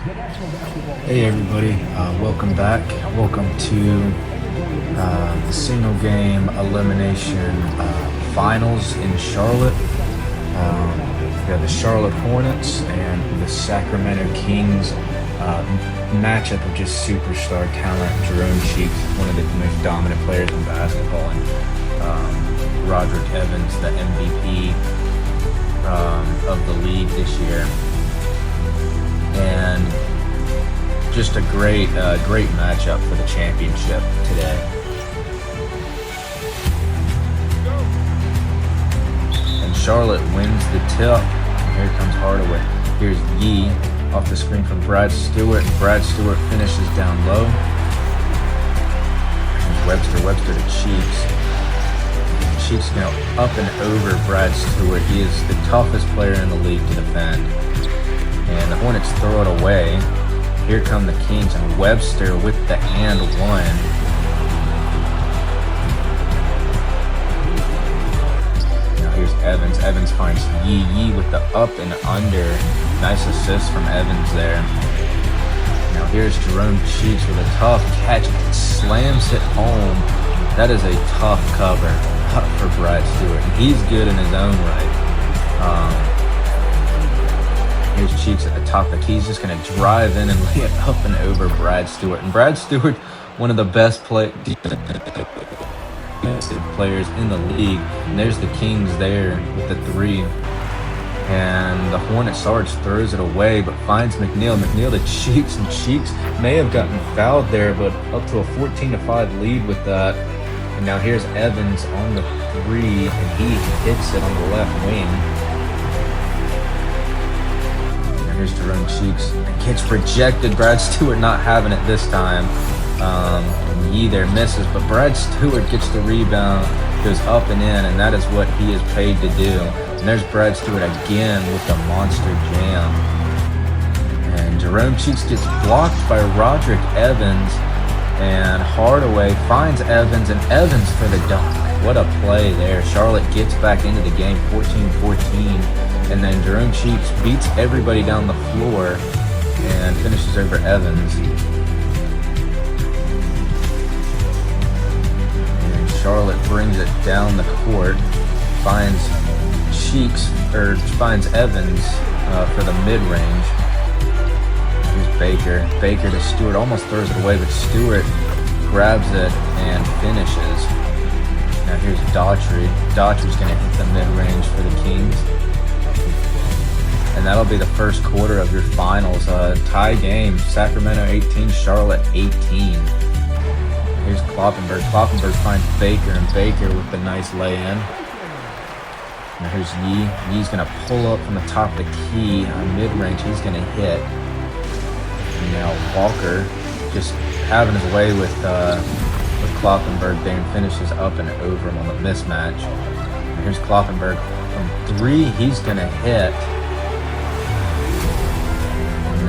Hey everybody, welcome back. Welcome to the single game elimination finals in Charlotte. We have the Charlotte Hornets and the Sacramento Kings matchup of just superstar talent. Jerome Cheeks, one of the most dominant players in basketball, and Roderick Evans, the MVP of the league this year. And just a great matchup for the championship today. And Charlotte wins the tip. Here comes Hardaway. Here's Yee off the screen from Brad Stewart. Brad Stewart finishes down low. Here's Webster to Cheeks. Cheeks going up and over Brad Stewart. He is the toughest player in the league to defend. And the Hornets throw it away. Here come the Kings, and Webster with the and one. Now here's Evans. Evans finds Yee with the up and under. Nice assist from Evans there. Now here's Jerome Cheeks with a tough catch. Slams it home. That is a tough cover for Brad Stewart. And he's good in his own right. Here's Cheeks at the top of the key. He's just going to drive in and lay it up and over Brad Stewart. And Brad Stewart, one of the best defensive players in the league. And there's the Kings there with the three. And the Hornet Sarge throws it away, but finds McNeil. McNeil to Cheeks, and Cheeks may have gotten fouled there, but up to a 14-5 lead with that. And now here's Evans on the three, and he hits it on the left wing. Here's Jerome Cheeks. It gets rejected. Brad Stewart not having it this time. Yee there misses, but Brad Stewart gets the rebound, goes up and in, and that is what he is paid to do. And there's Brad Stewart again with the monster jam. And Jerome Cheeks gets blocked by Roderick Evans, and Hardaway finds Evans, and Evans for the dunk. What a play there. Charlotte gets back into the game, 14-14. And then Jerome Cheeks beats everybody down the floor and finishes over Evans. And Charlotte brings it down the court, finds Evans for the mid-range. Here's Baker. Baker to Stewart, almost throws it away, but Stewart grabs it and finishes. Now here's Daughtry. Daughtry's going to hit the mid-range for the Kings. And that'll be the first quarter of your finals. Tie game. Sacramento 18, Charlotte 18. Here's Kloppenberg. Kloppenberg finds Baker, and Baker with the nice lay-in. Now here's Yee. Yee's going to pull up from the top of the key on mid-range. He's going to hit. And now Walker just having his way with Kloppenberg there, and finishes up and over him on the mismatch. And here's Kloppenberg from three. He's going to hit.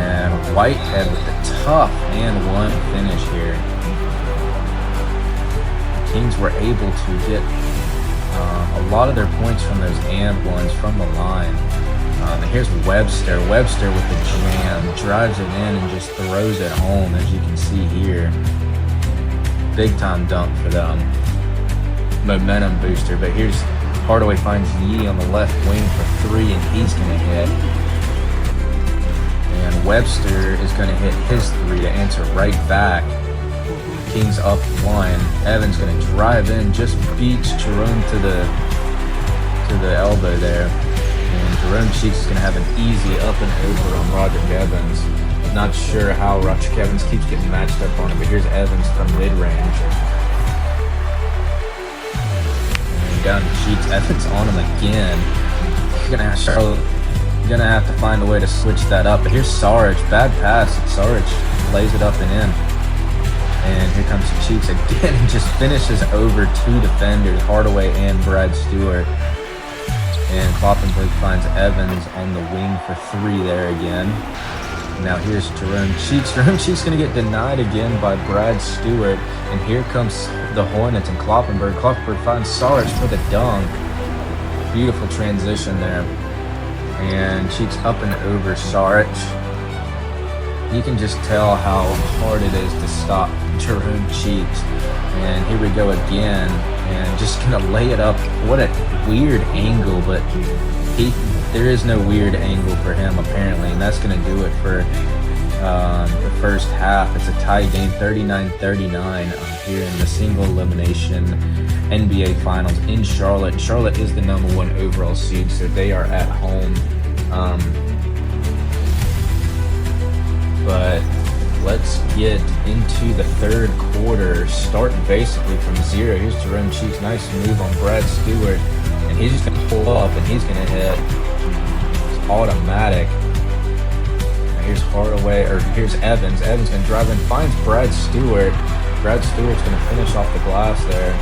And Whitehead with the tough and one finish here. The Kings were able to get a lot of their points from those and ones from the line. And here's Webster. Webster with the jam, drives it in and just throws it home, as you can see here. Big time dunk for them. Momentum booster. But here's Hardaway finds Yee on the left wing for three, and he's going to hit. And Webster is going to hit his three to answer right back. Kings up one. Evans going to drive in, just beats Jerome to the elbow there. And Jerome Cheeks is going to have an easy up and over on Roderick Evans. Not sure how Roderick Evans keeps getting matched up on it, but here's Evans from mid-range. And down to Cheeks. Evans on him again. He's going to have Charlotte. Gonna have to find a way to switch that up. But here's Sarge. Bad pass. Sarge lays it up and in. And here comes Cheeks again and just finishes over two defenders, Hardaway and Brad Stewart. And Kloppenberg finds Evans on the wing for three there again. Now here's Jerome Cheeks. Jerome Cheeks going to get denied again by Brad Stewart. And here comes the Hornets and Kloppenberg. Kloppenberg finds Sarge for the dunk. Beautiful transition there. And Cheeks up and over Sarge. You can just tell how hard it is to stop Jerome Cheeks. And here we go again, and just gonna lay it up. What a weird angle, but there is no weird angle for him apparently, and that's gonna do it for the first half. It's a tie game, 39-39 here in the single elimination NBA Finals in Charlotte. Charlotte is the #1 overall seed, so they are at home. But let's get into the third quarter, starting basically from zero. Here's Jerome Cheeks, nice move on Brad Stewart, and he's just gonna pull up and he's gonna hit. It's automatic. Here's Hardaway, or here's Evans. Evans gonna drive in, finds Brad Stewart. Brad Stewart's gonna finish off the glass there.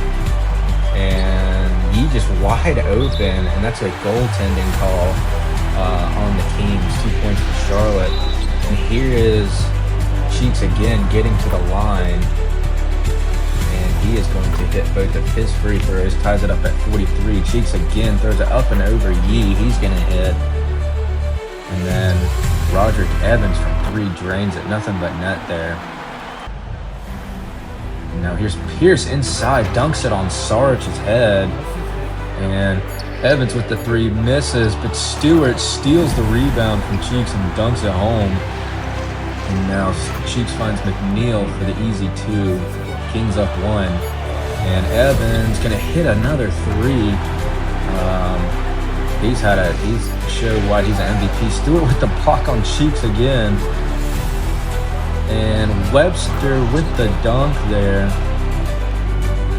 And he just wide open, and that's a goaltending call on the Kings. 2 points for Charlotte. And here is Cheeks again getting to the line. And he is going to hit both of his free throws, ties it up at 43. Cheeks again throws it up and over Yee. He's gonna hit. And then Roderick Evans from 3 drains it, nothing but net there. Now here's Pierce inside, dunks it on Saric's head, and Evans with the 3 misses, but Stewart steals the rebound from Cheeks and dunks it home. And now Cheeks finds McNeil for the easy 2. Kings up 1, and Evans gonna hit another 3. He's showed why he's an MVP. Stewart with the block on Cheeks again. And Webster with the dunk there.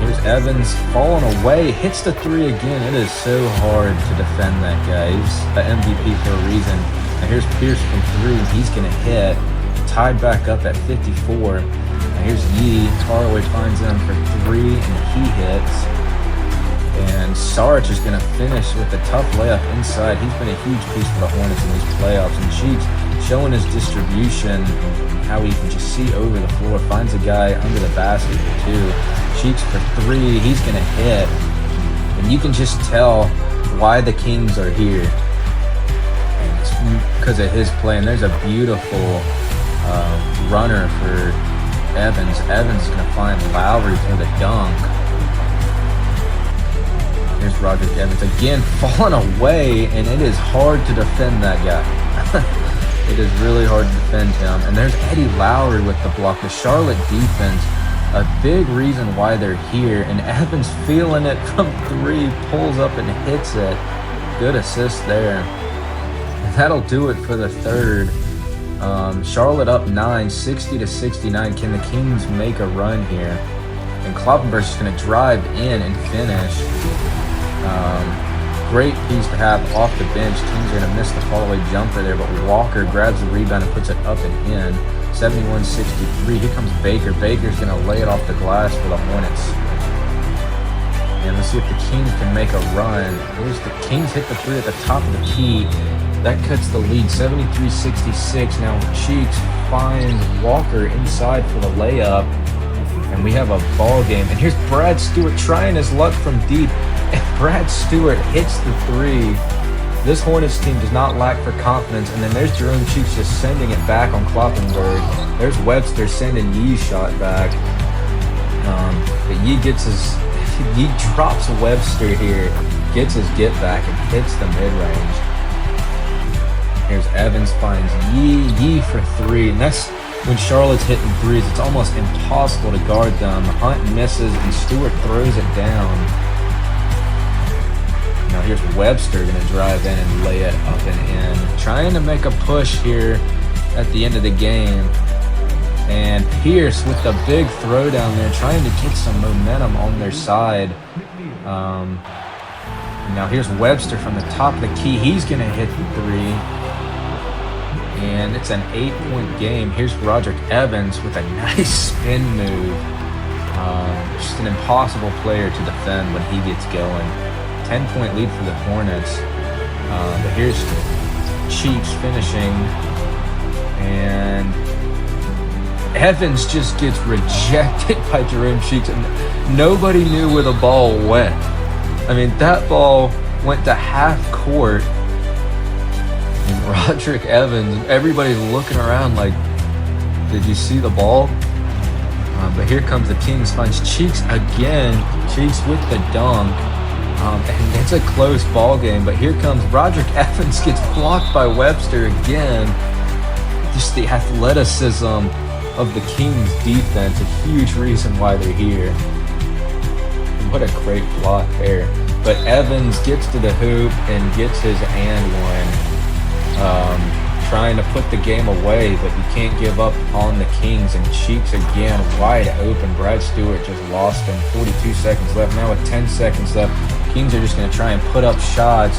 Here's Evans falling away, hits the 3 again. It is so hard to defend that guy. He's an MVP for a reason. And here's Pierce from 3. He's going to hit. Tied back up at 54. And here's Yee. Hardaway finds him for 3, and he hits. And Saric is going to finish with a tough layup inside. He's been a huge piece for the Hornets in these playoffs. And Cheeks showing his distribution, how he can just see over the floor. Finds a guy under the basket for 2. Cheeks for 3. He's going to hit. And you can just tell why the Kings are here. And it's because of his play. And there's a beautiful runner for Evans. Evans is going to find Lowry for the dunk. Here's Roderick Evans again falling away, and it is hard to defend that guy. It is really hard to defend him. And there's Eddie Lowry with the block. The Charlotte defense, a big reason why they're here. And Evans feeling it from 3, pulls up and hits it. Good assist there. And that'll do it for the third. Charlotte up 9, 60-69. Can the Kings make a run here? And Kloppenberg's just going to drive in and finish. Great piece to have off the bench. Kings are going to miss the fall-away jumper there, but Walker grabs the rebound and puts it up and in. 71-63. Here comes Baker. Baker's going to lay it off the glass for the Hornets. And let's see if the Kings can make a run. Here's the Kings hit the 3 at the top of the key. That cuts the lead, 73-66. Now Cheeks finds Walker inside for the layup. And we have a ball game. And here's Brad Stewart trying his luck from deep. And Brad Stewart hits the 3. This Hornets team does not lack for confidence. And then there's Jerome Cheeks just sending it back on Kloppenberg. There's Webster sending Yee's shot back. But Yee drops Webster here, gets his get back, and hits the mid-range. Here's Evans finds Yee for 3. And that's when Charlotte's hitting 3s. It's almost impossible to guard them. Hunt misses, and Stewart throws it down. Now here's Webster going to drive in and lay it up and in. Trying to make a push here at the end of the game. And Pierce with the big throw down there, trying to get some momentum on their side. Now here's Webster from the top of the key. He's going to hit the 3. And it's an 8-point game. Here's Roderick Evans with a nice spin move. Just an impossible player to defend when he gets going. 10-point lead for the Hornets. But here's Cheeks finishing. And Evans just gets rejected by Jerome Cheeks. And nobody knew where the ball went. I mean, that ball went to half court. And Roderick Evans, everybody's looking around like, Did you see the ball? But here comes the Kings, finds Cheeks again. Cheeks with the dunk. And it's a close ball game, but here comes Roderick Evans, gets blocked by Webster again. Just the athleticism of the Kings defense, a huge reason why they're here. What a great block there. But Evans gets to the hoop and gets his and one. Trying to put the game away, but you can't give up on the Kings. And Cheeks again wide open. Brad Stewart just lost him. 42 seconds left. Now with 10 seconds left, Kings are just going to try and put up shots.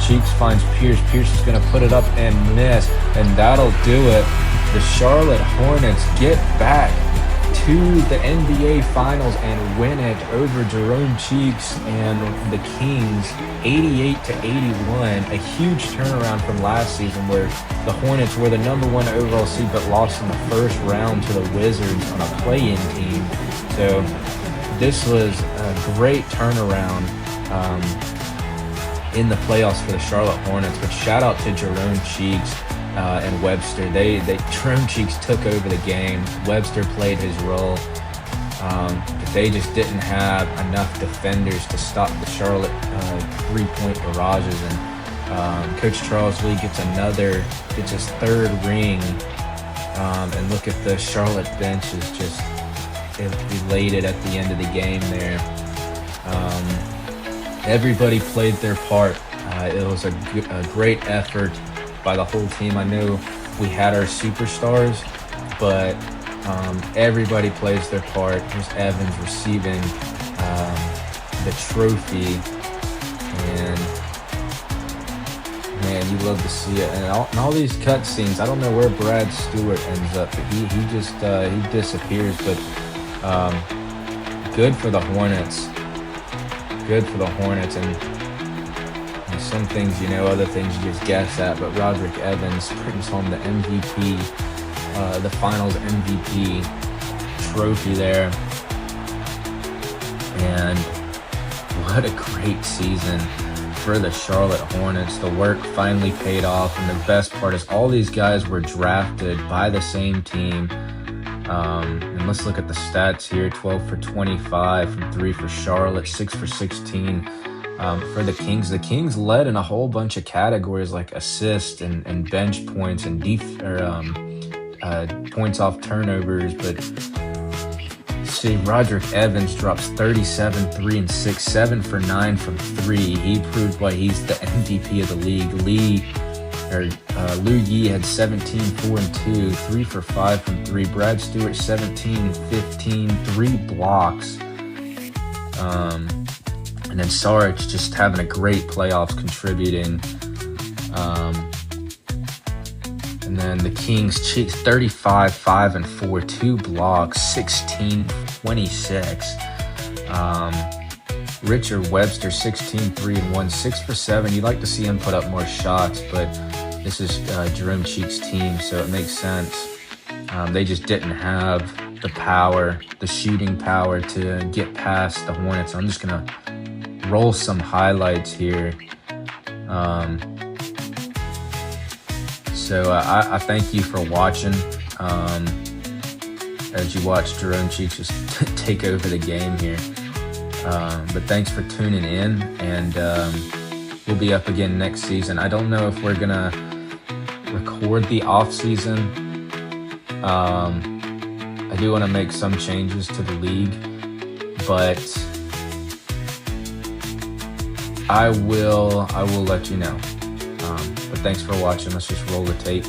Cheeks finds Pierce. Pierce is going to put it up and miss, and that'll do it. The Charlotte Hornets get back to the NBA Finals and win it over Jerome Cheeks and the Kings, 88-81. A huge turnaround from last season, where the Hornets were the #1 overall seed but lost in the first round to the Wizards on a play-in team. So this was a great turnaround in the playoffs for the Charlotte Hornets. But shout out to Jerome Cheeks and Webster. Jerome Cheeks took over the game. Webster played his role, but they just didn't have enough defenders to stop the Charlotte three-point barrages. And Coach Charles Lee gets his third ring. And look at the Charlotte bench is just elated at the end of the game there. Everybody played their part. It was a great effort by the whole team. I know we had our superstars, but everybody plays their part. Here's Evans receiving the trophy, and man, you love to see it. And all these cutscenes, I don't know where Brad Stewart ends up, but he just he disappears. But good for the Hornets. Good for the Hornets, and some things you know, other things you just guess at. But Roderick Evans brings home the MVP, the Finals MVP trophy there. And what a great season for the Charlotte Hornets. The work finally paid off, and the best part is all these guys were drafted by the same team. And let's look at the stats here. 12 for 25 from 3 for Charlotte, 6 for 16 for the Kings. The Kings led in a whole bunch of categories like assists and bench points and points off turnovers. But see, Roderick Evans drops 37, 3 and 6, 7 for 9 from 3. He proved why he's the MVP of the league. Lou Yee had 17, 4 and 2, 3 for 5 from 3. Brad Stewart 17, 15, 3 blocks. And then Saric just having a great playoffs, contributing. And then the Kings, Cheeks 35, 5 and 4, 2 blocks, 16, 26. Richard Webster 16, 3 and 1, 6 for 7. You'd like to see him put up more shots, but this is Jerome Cheeks' team, so it makes sense. They just didn't have the power, the shooting power to get past the Hornets. I'm just going to roll some highlights here. So I thank you for watching as you watch Jerome Cheeks just take over the game here. But thanks for tuning in, and we'll be up again next season. I don't know if we're going to record the off season. I do want to make some changes to the league, but I will let you know. But thanks for watching. Let's just roll the tape.